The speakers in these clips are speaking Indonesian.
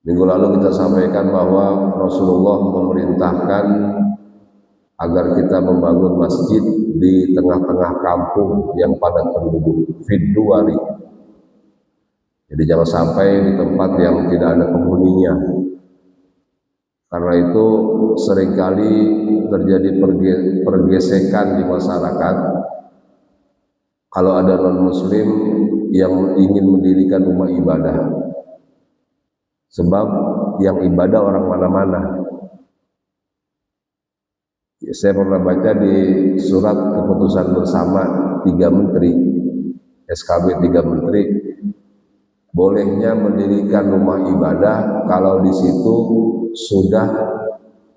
Minggu lalu kita sampaikan bahwa Rasulullah memerintahkan agar kita membangun masjid di tengah-tengah kampung yang padat penduduk, fidduari. Jadi jangan sampai di tempat yang tidak ada penghuninya. Karena itu seringkali terjadi pergesekan di masyarakat. Kalau ada non-muslim yang ingin mendirikan rumah ibadah, sebab yang ibadah orang mana-mana. Ya, saya pernah baca di surat keputusan bersama 3 menteri, SKB 3 menteri, bolehnya mendirikan rumah ibadah kalau di situ sudah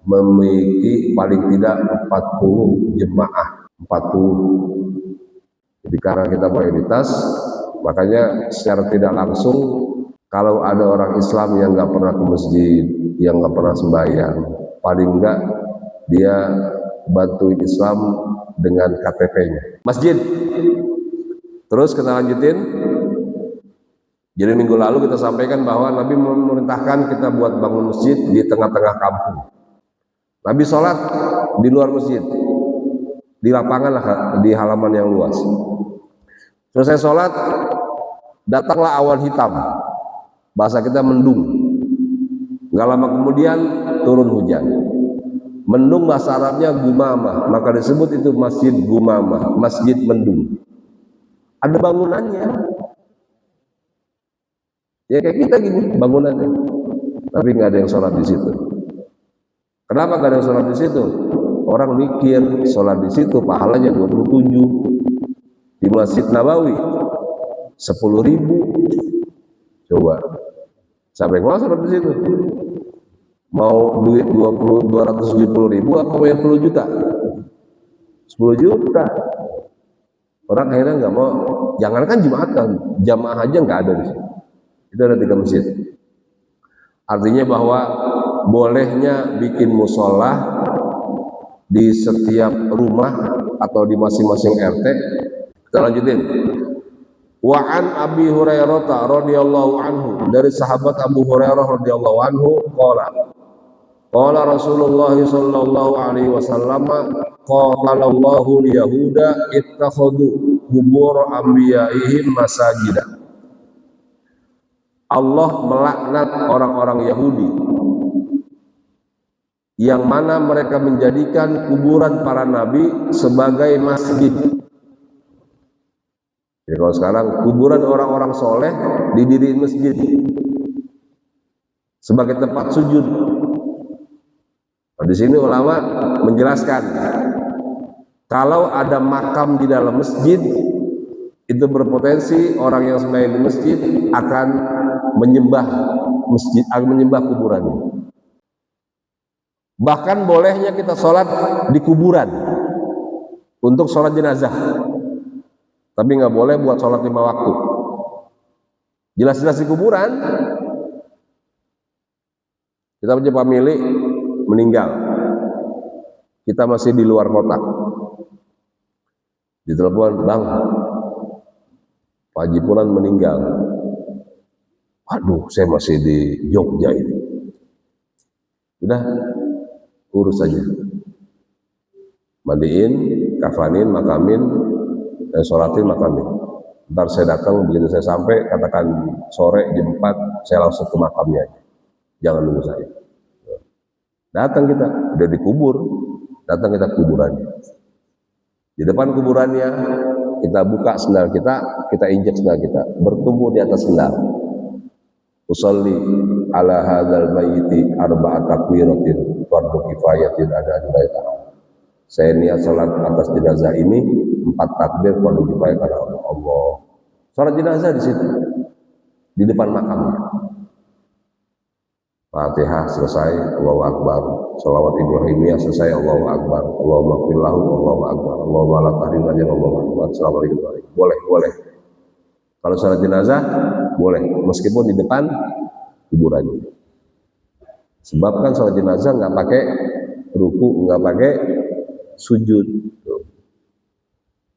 memiliki paling tidak 40 jemaah, 40. Jadi karena kita mayoritas, makanya secara tidak langsung kalau ada orang Islam yang nggak pernah ke masjid, yang nggak pernah sembahyang, paling enggak dia bantuin Islam dengan KTP-nya. Masjid. Terus kita lanjutin. Jadi minggu lalu kita sampaikan bahwa Nabi memerintahkan kita buat bangun masjid di tengah-tengah kampung. Nabi sholat di luar masjid, di lapangan lah, di halaman yang luas. Selesai sholat, datanglah awan hitam. Bahasa kita mendung. Gak lama kemudian turun hujan. Mendung bahasa Arabnya gumamah, maka disebut itu masjid gumamah, masjid mendung. Ada bangunannya. Ya kayak kita gini bangunannya. Tapi nggak ada yang sholat di situ. Kenapa nggak ada yang sholat di situ? Orang mikir sholat di situ pahalanya 27. Di Masjid Nabawi 10.000. Coba sampai mau sholat di situ? Mau duit 270.000 apa mau 10 juta? 10 juta. Orang akhirnya nggak mau. Jangankan Jumatan, jamaah aja nggak ada di situ. Itu ada 3 masjid. Artinya bahwa bolehnya bikin musola di setiap rumah atau di masing-masing RT. Kita lanjutin. Wa an Abi Hurairah radhiyallahu anhu, dari sahabat Abu Hurairah radhiyallahu anhu qala Rasulullah sallallahu alaihi wasallam qatalallahu yahuda ittakhadhu qubur anbiya'ihim masajida. Allah melaknat orang-orang Yahudi yang mana mereka menjadikan kuburan para nabi sebagai masjid. Jadi kalau sekarang kuburan orang-orang soleh didiriin masjid sebagai tempat sujud. Nah, di sini ulama menjelaskan kalau ada makam di dalam masjid itu berpotensi orang yang sembahyang di masjid akan menyembah masjid, akan menyembah kuburannya. Bahkan bolehnya kita sholat di kuburan untuk sholat jenazah, tapi nggak boleh buat sholat 5 waktu. Jelas-jelas di kuburan. Kita punya famili meninggal, kita masih di luar kota, ditelepon, bang, Pak Haji Fulan meninggal. Aduh, saya masih di Jogja ini. Udah, urus saja. Mandiin, kafanin, makamin, sholatin, makamin. Ntar saya datang, begitu saya sampai, katakan sore jam 4, saya langsung ke makamnya aja. Jangan nunggu saya. Datang kita, udah dikubur, datang kita ke kuburannya. Di depan kuburannya, kita buka sendal kita injek sendal kita, bertumbuh di atas sendal. Usolli ala hadzal mayyiti arba'at takbiratin fardu kifayatin ada di bait Allah. Saya niat salat atas jenazah ini 4 takbir fardu kifayah karena Allah. Salat jenazah di situ di depan makamnya. Fatihah selesai, Allahu Akbar. Shalawat Ibrahimiyah selesai, Allahu Akbar. Allahumma ighfir lahu, Allahu Akbar. Allahumma la tahrim lana, Allahu Akbar. Assalamualaikum. Boleh. Kalau salat jenazah boleh, meskipun di depan kuburannya. Sebab kan salat jenazah nggak pakai ruku, nggak pakai sujud.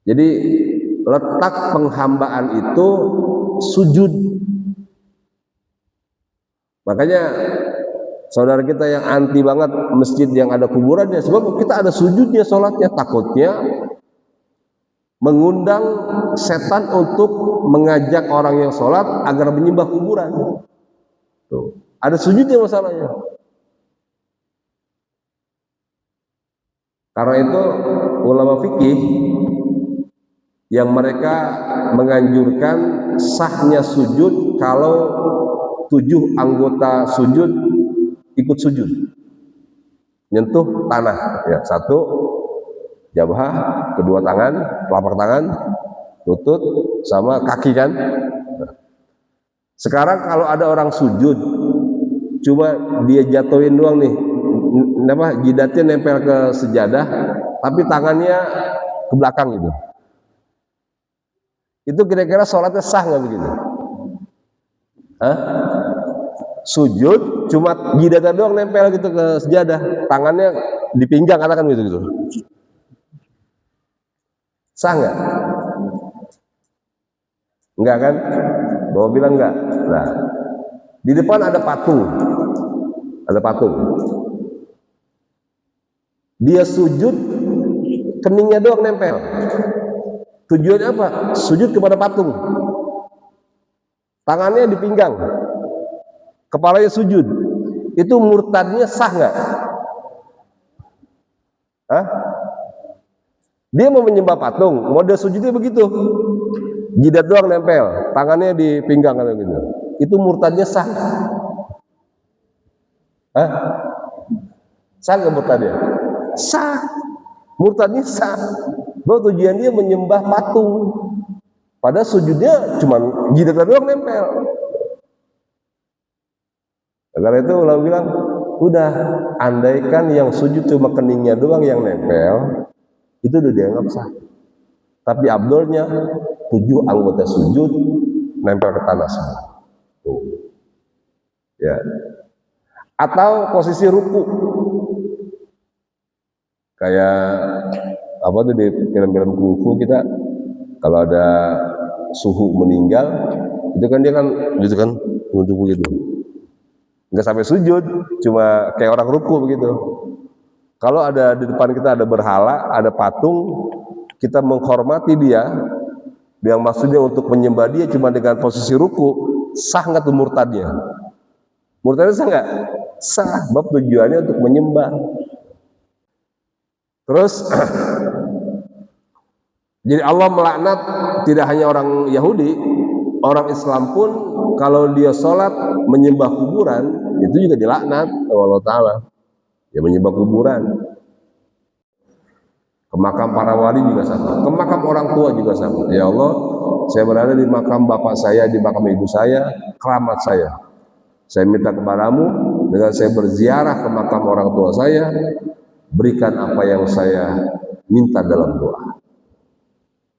Jadi letak penghambaan itu sujud. Makanya saudara kita yang anti banget masjid yang ada kuburannya, sebab kita ada sujudnya, sholatnya, takutnya mengundang setan untuk mengajak orang yang sholat agar menyembah kuburan. Tuh. Ada sujudnya masalahnya. Karena itu ulama fikih yang mereka menganjurkan sahnya sujud kalau 7 anggota sujud ikut sujud, nyentuh tanah ya, 1 jabhah, kedua tangan, telapak tangan, lutut, sama kaki kan. Sekarang kalau ada orang sujud cuma dia jatuhin doang nih, jidatnya nempel ke sejadah tapi tangannya ke belakang gitu, itu kira-kira sholatnya sah nggak begitu? Hah? Sujud cuma jidatnya doang nempel gitu ke sejadah, tangannya di pinggang, katakan gitu. Sah nggak? Enggak kan? Bawa bilang enggak. Nah, di depan ada patung. Dia sujud, keningnya doang nempel. Tujuannya apa? Sujud kepada patung. Tangannya di pinggang, kepalanya sujud. Itu murtadnya sah nggak? Hah? Dia mau menyembah patung, model sujudnya begitu, jidat doang nempel, tangannya di pinggang atau gitu. Itu murtadnya sah? Hah? Sah nggak murtadnya? Sah. Murtadnya sah. Bahwa tujuan dia menyembah patung, padahal sujudnya cuma jidat doang nempel. Karena itu ulama bilang, udah, andaikan yang sujud cuma keningnya doang yang nempel, itu udah dianggap sah. Tapi abdolnya 7 anggota sujud nempel ke tanah semua. Tuh. Ya. Atau posisi ruku, kayak apa tuh di film-film kungfu kita, kalau ada suhu meninggal, itu kan dia kan gitu kan, nunduk begitu, nggak sampai sujud, cuma kayak orang ruku begitu. Kalau ada di depan kita ada berhala, ada patung, kita menghormati dia, yang maksudnya untuk menyembah dia cuma dengan posisi ruku, sah nggak tuh murtadnya? Murtadnya sah nggak? Sah, sebab tujuannya untuk menyembah. Terus jadi Allah melaknat tidak hanya orang Yahudi, orang Islam pun kalau dia sholat menyembah kuburan, itu juga dilaknat oleh Allah Ta'ala. Ya, menyembah kuburan. Ke makam para wali juga sama, ke makam orang tua juga sama. Ya Allah, saya berada di makam bapak saya, di makam ibu saya, keramat saya. Saya minta kepadamu, dengan saya berziarah ke makam orang tua saya, berikan apa yang saya minta dalam doa.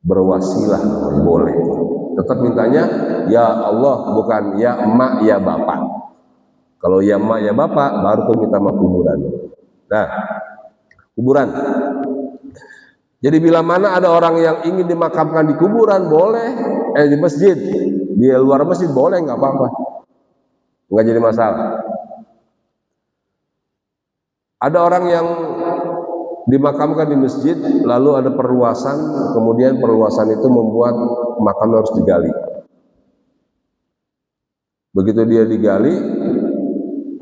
Berwasilah boleh, tetap mintanya ya Allah, bukan ya emak ya bapak. Kalau ya emak ya bapak baru tuh minta sama kuburan. Nah, kuburan. Jadi bila mana ada orang yang ingin dimakamkan di kuburan boleh, di masjid, di luar masjid boleh, nggak apa-apa, nggak jadi masalah. Ada orang yang dimakamkan di masjid, lalu ada perluasan, kemudian perluasan itu membuat makam harus digali. Begitu dia digali,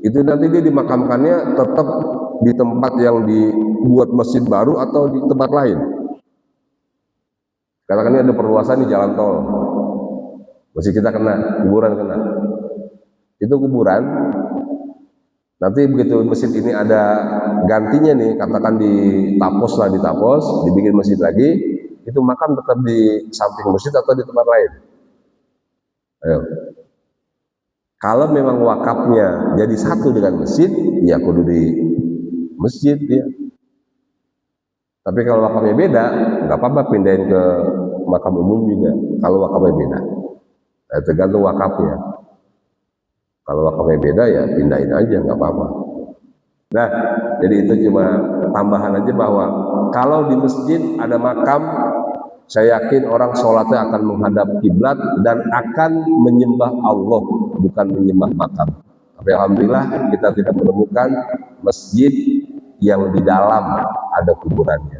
itu nanti dia dimakamkannya tetap di tempat yang dibuat masjid baru atau di tempat lain. Katakan ini ada perluasan di jalan tol, masjid kita kena, kuburan kena. Itu kuburan. Nanti begitu masjid ini ada gantinya nih, katakan ditapos, dibikin masjid lagi, itu makam tetap di samping masjid atau di tempat lain? Ayo. Kalau memang wakafnya jadi satu dengan masjid, ya kudu di masjid dia. Tapi kalau wakafnya beda, nggak apa-apa pindahin ke makam umum juga. Kalau wakafnya beda, tergantung wakafnya. Kalau wakafnya beda ya pindahin aja, nggak apa-apa. Nah, jadi itu cuma tambahan aja bahwa kalau di masjid ada makam, saya yakin orang sholatnya akan menghadap kiblat dan akan menyembah Allah, bukan menyembah makam. Tapi alhamdulillah kita tidak menemukan masjid yang di dalam ada kuburannya.